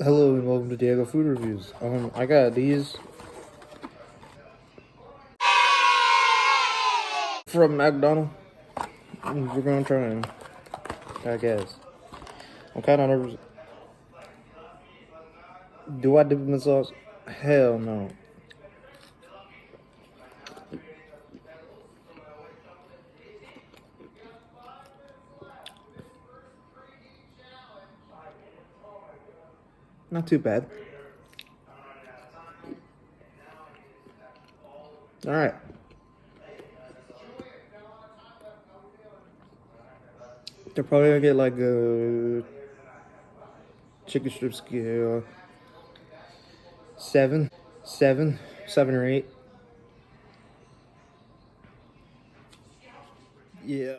Hello and welcome to Diego Food Reviews. I got these from McDonald's. We're gonna try them, I guess. I'm kind of nervous. Do I dip them in sauce? Hell no. Not too bad. All right. They're probably gonna get like a chicken strip scale 7 or 8. Yeah.